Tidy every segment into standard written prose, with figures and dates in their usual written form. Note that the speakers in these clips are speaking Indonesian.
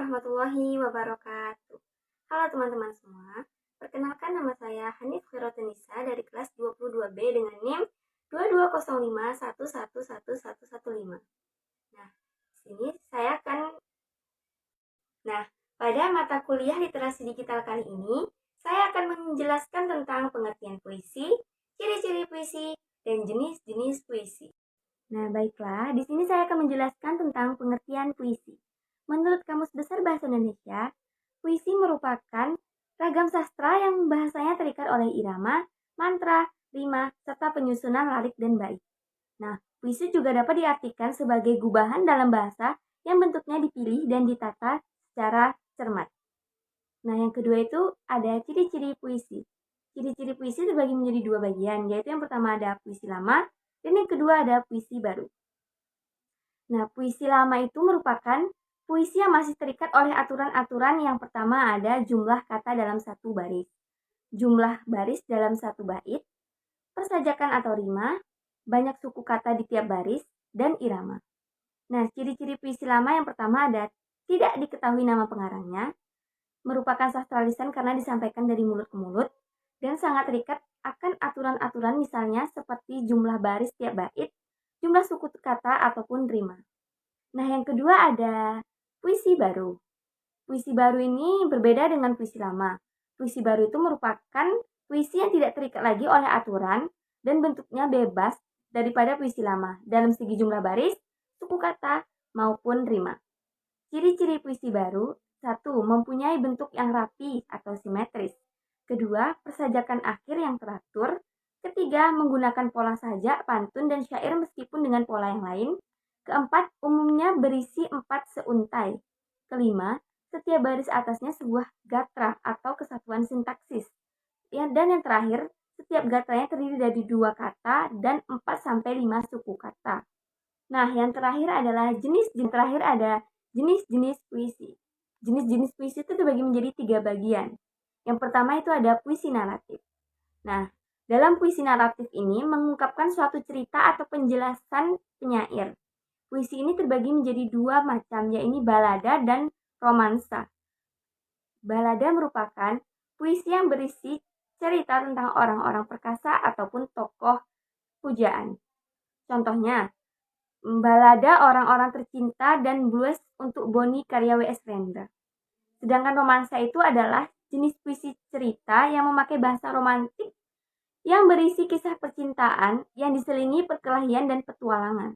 warahmatullahi wabarakatuh. Halo teman-teman semua, perkenalkan nama saya Hanif Khairotunisa dari kelas 22B dengan NIM 2205111115. Nah, sini saya akan pada mata kuliah literasi digital kali ini, saya akan menjelaskan tentang pengertian puisi, ciri-ciri puisi, dan jenis-jenis puisi. Nah, baiklah, di sini saya akan menjelaskan tentang pengertian puisi. Menurut Kamus Besar Bahasa Indonesia, puisi merupakan ragam sastra yang bahasanya terikat oleh irama, mantra, rima, serta penyusunan lirik dan bait. Nah, puisi juga dapat diartikan sebagai gubahan dalam bahasa yang bentuknya dipilih dan ditata secara cermat. Nah, yang kedua itu ada ciri-ciri puisi. Ciri-ciri puisi terbagi menjadi dua bagian, yaitu yang pertama ada puisi lama, dan yang kedua ada puisi baru. Nah, puisi lama itu merupakan puisi yang masih terikat oleh aturan-aturan. Yang pertama ada jumlah kata dalam satu baris, jumlah baris dalam satu bait, persajakan atau rima, banyak suku kata di tiap baris, dan irama. Nah, ciri-ciri puisi lama yang pertama ada tidak diketahui nama pengarangnya, merupakan sastra lisan karena disampaikan dari mulut ke mulut, dan sangat terikat akan aturan-aturan misalnya seperti jumlah baris tiap bait, jumlah suku kata ataupun rima. Nah, yang kedua ada puisi baru. Puisi baru ini berbeda dengan puisi lama. Puisi baru itu merupakan puisi yang tidak terikat lagi oleh aturan dan bentuknya bebas daripada puisi lama dalam segi jumlah baris, suku kata, maupun rima. Ciri-ciri puisi baru: 1. Mempunyai bentuk yang rapi atau simetris. 2. Persajakan akhir yang teratur. 3. Menggunakan pola sajak, pantun, dan syair meskipun dengan pola yang lain. 4. Umumnya berisi 4 seuntai. 5. Setiap baris atasnya sebuah gatra atau kesatuan sintaksis. Dan yang terakhir, setiap gatranya terdiri dari 2 kata dan 4-5 suku kata. Nah, yang terakhir adalah jenis-jenis puisi. Jenis-jenis puisi itu terbagi menjadi 3 bagian. Yang pertama itu ada puisi naratif. Nah, dalam puisi naratif ini mengungkapkan suatu cerita atau penjelasan penyair. Puisi ini terbagi menjadi 2 macam, yaitu balada dan romansa. Balada merupakan puisi yang berisi cerita tentang orang-orang perkasa ataupun tokoh pujaan. Contohnya, balada orang-orang tercinta dan blues untuk Boni karya W.S. Rendra. Sedangkan romansa itu adalah jenis puisi cerita yang memakai bahasa romantik yang berisi kisah percintaan yang diselingi perkelahian dan petualangan.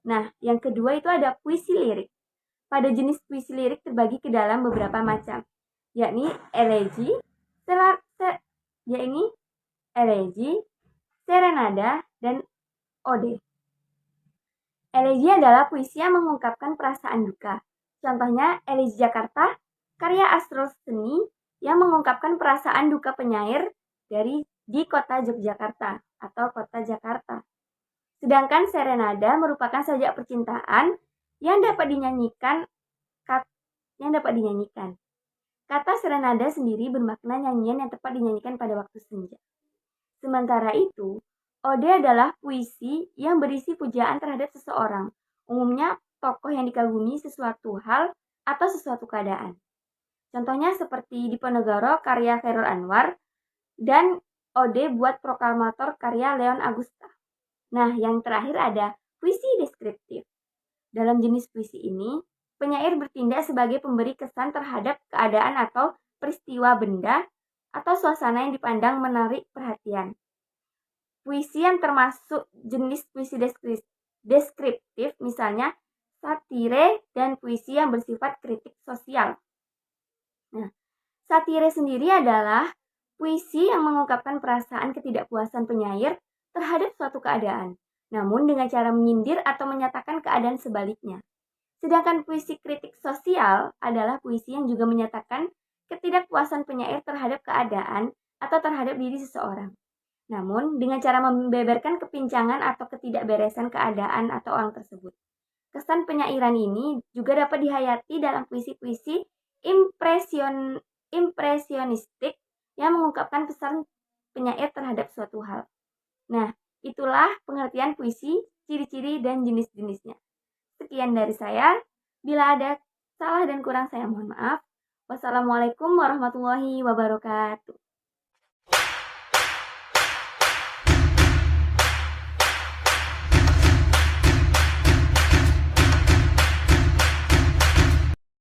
Nah, yang kedua itu ada puisi lirik. Pada jenis puisi lirik terbagi ke dalam beberapa macam, yakni elegi, serenada, dan ode. Elegi adalah puisi yang mengungkapkan perasaan duka. Contohnya Elegi Jakarta, karya Asrul Seni yang mengungkapkan perasaan duka penyair di kota Yogyakarta atau kota Jakarta. Sedangkan serenada merupakan sajak percintaan yang dapat dinyanyikan. Kata serenada sendiri bermakna nyanyian yang tepat dinyanyikan pada waktu senja. Sementara itu, ode adalah puisi yang berisi pujaan terhadap seseorang, umumnya tokoh yang dikagumi sesuatu hal atau sesuatu keadaan. Contohnya seperti Diponegoro karya Chairul Anwar dan ode buat proklamator karya Leon Agusta. Nah, yang terakhir ada puisi deskriptif. Dalam jenis puisi ini, penyair bertindak sebagai pemberi kesan terhadap keadaan atau peristiwa benda atau suasana yang dipandang menarik perhatian. Puisi yang termasuk jenis puisi deskriptif misalnya satire dan puisi yang bersifat kritik sosial. Nah, satire sendiri adalah puisi yang mengungkapkan perasaan ketidakpuasan penyair terhadap suatu keadaan, namun dengan cara menyindir atau menyatakan keadaan sebaliknya. Sedangkan puisi kritik sosial adalah puisi yang juga menyatakan ketidakpuasan penyair terhadap keadaan atau terhadap diri seseorang, namun dengan cara membeberkan kepincangan atau ketidakberesan keadaan atau orang tersebut. Kesan penyairan ini juga dapat dihayati dalam puisi-puisi impresionistik yang mengungkapkan pesan penyair terhadap suatu hal. Nah, itulah pengertian puisi, ciri-ciri, dan jenis-jenisnya. Sekian dari saya. Bila ada Salah dan kurang saya mohon maaf. Wassalamualaikum warahmatullahi wabarakatuh.